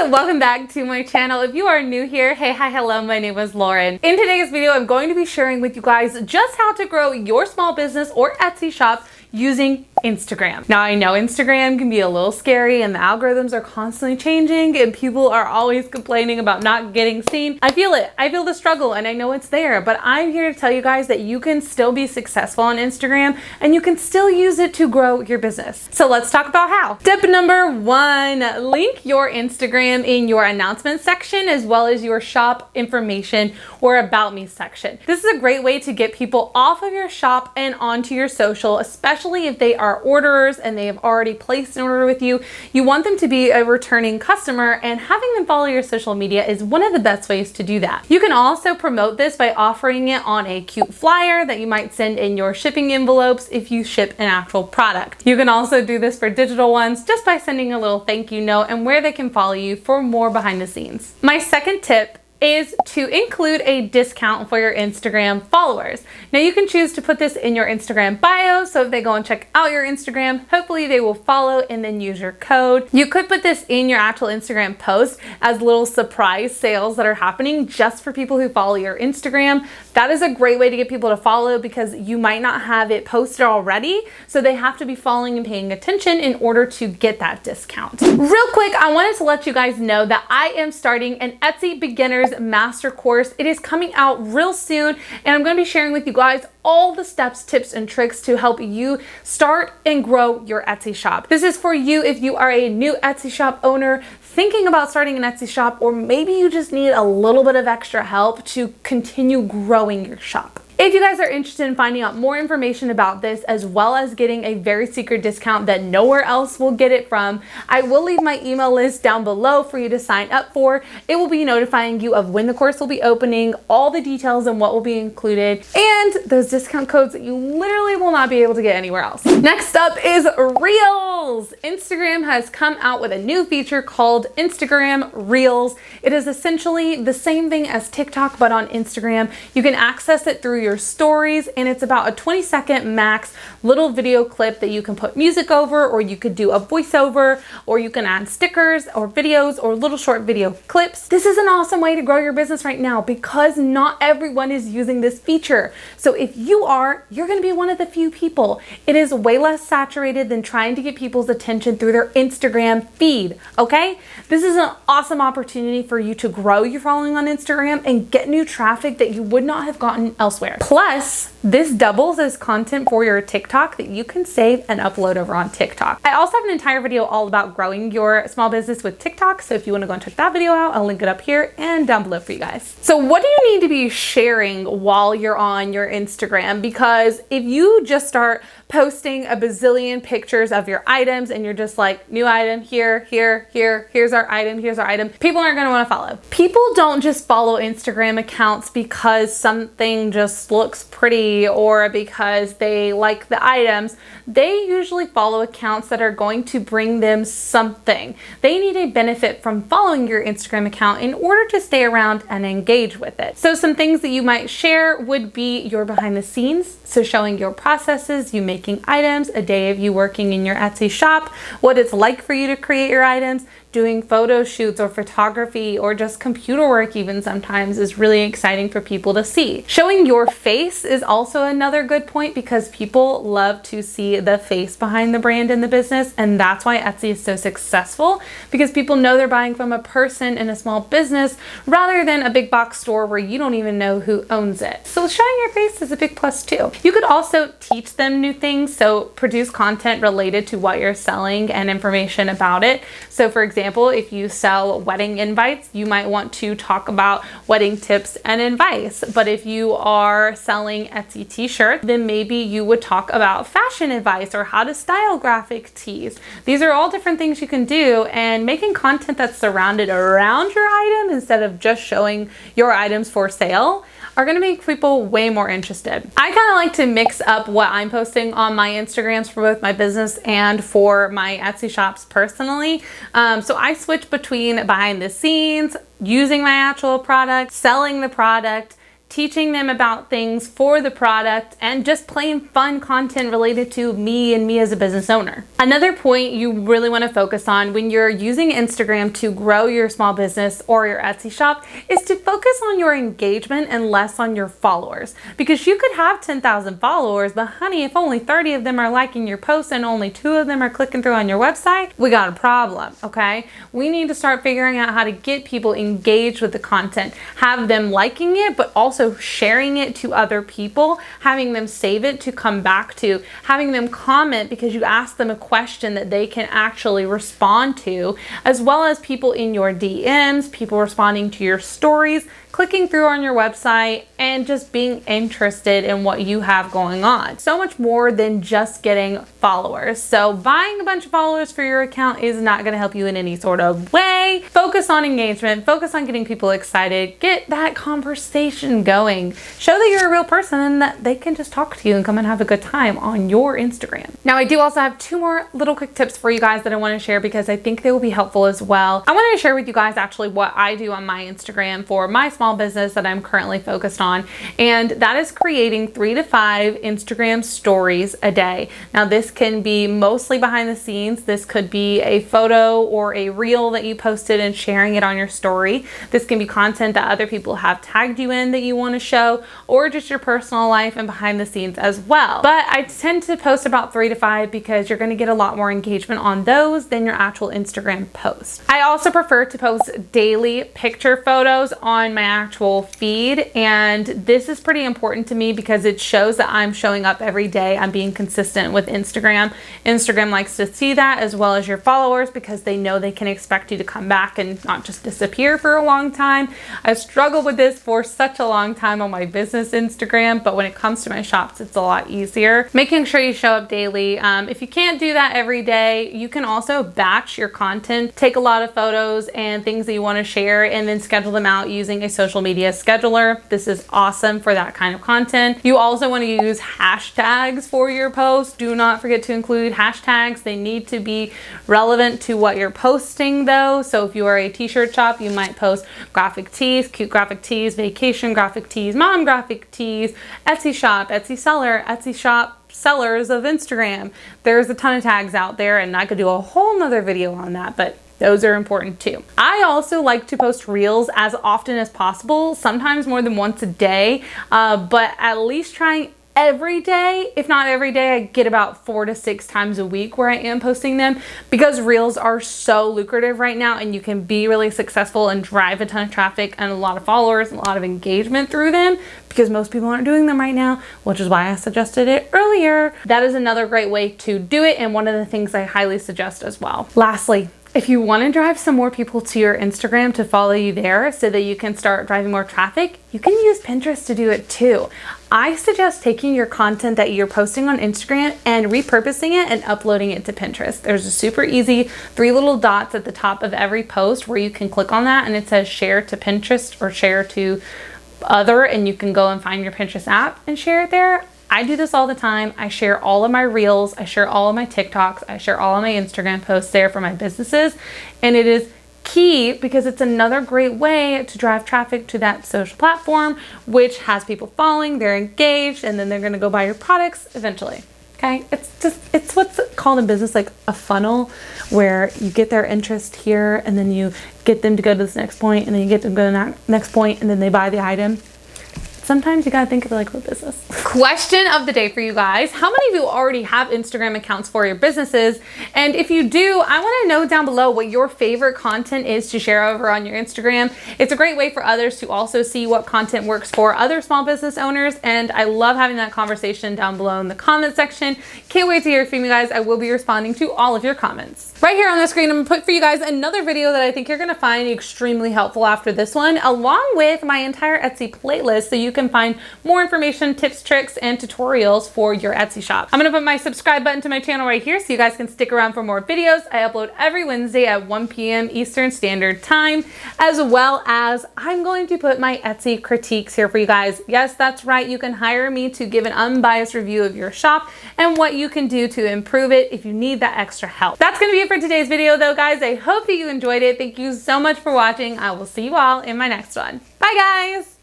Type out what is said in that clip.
Welcome back to my channel. If you are new here, hey, hi, hello, my name is Lauren. In today's video, I'm going to be sharing with you guys just how to grow your small business or Etsy shop using Instagram. Now, I know Instagram can be a little scary and the algorithms are constantly changing and people are always complaining about not getting seen. I feel it. I feel the struggle and I know it's there, but I'm here to tell you guys that you can still be successful on Instagram and you can still use it to grow your business. So let's talk about how. Tip number one, link your Instagram in your announcement section as well as your shop information or about me section. This is a great way to get people off of your shop and onto your social, especially if they are orderers and they have already placed an order with you. You want them to be a returning customer, and having them follow your social media is one of the best ways to do that. You can also promote this by offering it on a cute flyer that you might send in your shipping envelopes if you ship an actual product. You can also do this for digital ones just by sending a little thank you note and where they can follow you for more behind the scenes. My second tip is to include a discount for your Instagram followers. Now you can choose to put this in your Instagram bio, so if they go and check out your Instagram, hopefully they will follow and then use your code. You could put this in your actual Instagram post as little surprise sales that are happening just for people who follow your Instagram. That is a great way to get people to follow because you might not have it posted already, so they have to be following and paying attention in order to get that discount. Real quick, I wanted to let you guys know that I am starting an Etsy beginners master course. It is coming out real soon and I'm going to be sharing with you guys all the steps, tips, and tricks to help you start and grow your Etsy shop. This is for you if you are a new Etsy shop owner thinking about starting an Etsy shop, or maybe you just need a little bit of extra help to continue growing your shop. If you guys are interested in finding out more information about this, as well as getting a very secret discount that nowhere else will get it from, I will leave my email list down below for you to sign up for. It will be notifying you of when the course will be opening, all the details and what will be included, and those discount codes that you literally will not be able to get anywhere else. Next up is Reels. Instagram has come out with a new feature called Instagram Reels. It is essentially the same thing as TikTok, but on Instagram. You can access it through your stories, and it's about a 20-second max little video clip that you can put music over, or you could do a voiceover, or you can add stickers or videos or little short video clips. This is an awesome way to grow your business right now because not everyone is using this feature. So if you are, you're going to be one of the few people. It is way less saturated than trying to get people's attention through their Instagram feed, okay? This is an awesome opportunity for you to grow your following on Instagram and get new traffic that you would not have gotten elsewhere. Plus, this doubles as content for your TikTok that you can save and upload over on TikTok. I also have an entire video all about growing your small business with TikTok, so if you want to go and check that video out, I'll link it up here and down below for you guys. So what do you need to be sharing while you're on your Instagram? Because if you just start posting a bazillion pictures of your items and you're just like, new item, here's our item, people aren't going to want to follow. People don't just follow Instagram accounts because something just looks pretty or because they like the items. They usually follow accounts that are going to bring them something. They need a benefit from following your Instagram account in order to stay around and engage with it. So some things that you might share would be your behind the scenes. So showing your processes, you making items, a day of you working in your Etsy shop, what it's like for you to create your items, doing photo shoots or photography or just computer work even sometimes is really exciting for people to see. Showing your face is also another good point because people love to see the face behind the brand and the business, and that's why Etsy is so successful, because people know they're buying from a person in a small business rather than a big box store where you don't even know who owns it. So showing your face is a big plus too. You could also teach them new things, so produce content related to what you're selling and information about it. So for example, if you sell wedding invites, you might want to talk about wedding tips and advice. But if you are selling Etsy t-shirts, then maybe you would talk about fashion advice or how to style graphic tees. These are all different things you can do, and making content that's surrounded around your item instead of just showing your items for sale are going to make people way more interested. I kind of like to mix up what I'm posting on my Instagrams for both my business and for my Etsy shops personally. So I switch between behind the scenes, using my actual product, selling the product, teaching them about things for the product, and just plain fun content related to me and me as a business owner. Another point you really want to focus on when you're using Instagram to grow your small business or your Etsy shop is to focus on your engagement and less on your followers. Because you could have 10,000 followers, but honey, if only 30 of them are liking your posts and only 2 of them are clicking through on your website, we got a problem, okay? We need to start figuring out how to get people engaged with the content, have them liking it, but also sharing it to other people, having them save it to come back to, having them comment because you asked them a question that they can actually respond to, as well as people in your DMs, people responding to your stories, clicking through on your website, and just being interested in what you have going on. So much more than just getting followers. So buying a bunch of followers for your account is not going to help you in any sort of way. Focus on engagement, focus on getting people excited, get that conversation going. Show that you're a real person and that they can just talk to you and come and have a good time on your Instagram. Now, I do also have 2 more little quick tips for you guys that I want to share because I think they will be helpful as well. I wanted to share with you guys actually what I do on my Instagram for my small business that I'm currently focused on, and that is creating 3 to 5 Instagram stories a day. Now, this can be mostly behind the scenes. This could be a photo or a reel that you posted and sharing it on your story. This can be content that other people have tagged you in that you want to show, or just your personal life and behind the scenes as well. But I tend to post about 3 to 5 because you're going to get a lot more engagement on those than your actual Instagram post. I also prefer to post daily picture photos on my actual feed, and this is pretty important to me because it shows that I'm showing up every day. I'm being consistent with Instagram. Instagram likes to see that, as well as your followers, because they know they can expect you to come back and not just disappear for a long time. I struggled with this for such a long time on my business Instagram, but when it comes to my shops, it's a lot easier. Making sure you show up daily. If you can't do that every day, you can also batch your content, take a lot of photos and things that you want to share, and then schedule them out using a social media scheduler. This is awesome for that kind of content. You also want to use hashtags for your posts. Do not forget to include hashtags. They need to be relevant to what you're posting though. So if you are a t-shirt shop, you might post graphic tees, cute graphic tees, vacation graphic tees, mom graphic tees, Etsy shop, Etsy seller, Etsy shop, sellers of Instagram. There's a ton of tags out there, and I could do a whole nother video on that, but those are important too. I also like to post reels as often as possible, sometimes more than once a day, but at least trying every day. If not every day, I get about 4 to 6 times a week where I am posting them, because reels are so lucrative right now and you can be really successful and drive a ton of traffic and a lot of followers and a lot of engagement through them, because most people aren't doing them right now, which is why I suggested it earlier. That is another great way to do it, and one of the things I highly suggest as well. Lastly, if you want to drive some more people to your Instagram to follow you there so that you can start driving more traffic, you can use Pinterest to do it too. I suggest taking your content that you're posting on Instagram and repurposing it and uploading it to Pinterest. There's a super easy 3 little dots at the top of every post where you can click on that and it says share to Pinterest or share to other, and you can go and find your Pinterest app and share it there. I do this all the time. I share all of my reels, I share all of my TikToks, I share all of my Instagram posts there for my businesses, and it is key because it's another great way to drive traffic to that social platform, which has people following, they're engaged, and then they're gonna go buy your products eventually. Okay, it's what's called in business like a funnel, where you get their interest here and then you get them to go to this next point, and then you get them to go to that next point, and then they buy the item. Sometimes you gotta think of it like a business. Question of the day for you guys. How many of you already have Instagram accounts for your businesses? And if you do, I wanna know down below what your favorite content is to share over on your Instagram. It's a great way for others to also see what content works for other small business owners. And I love having that conversation down below in the comment section. Can't wait to hear from you guys. I will be responding to all of your comments. Right here on the screen, I'm gonna put for you guys another video that I think you're gonna find extremely helpful after this one, along with my entire Etsy playlist, so you can find more information, tips, tricks, and tutorials for your Etsy shop. I'm gonna put my subscribe button to my channel right here so you guys can stick around for more videos. I upload every Wednesday at 1 p.m. Eastern Standard Time, as well as I'm going to put my Etsy critiques here for you guys. Yes, that's right. You can hire me to give an unbiased review of your shop and what you can do to improve it if you need that extra help. That's gonna be it for today's video though, guys. I hope that you enjoyed it. Thank you so much for watching. I will see you all in my next one. Bye, guys.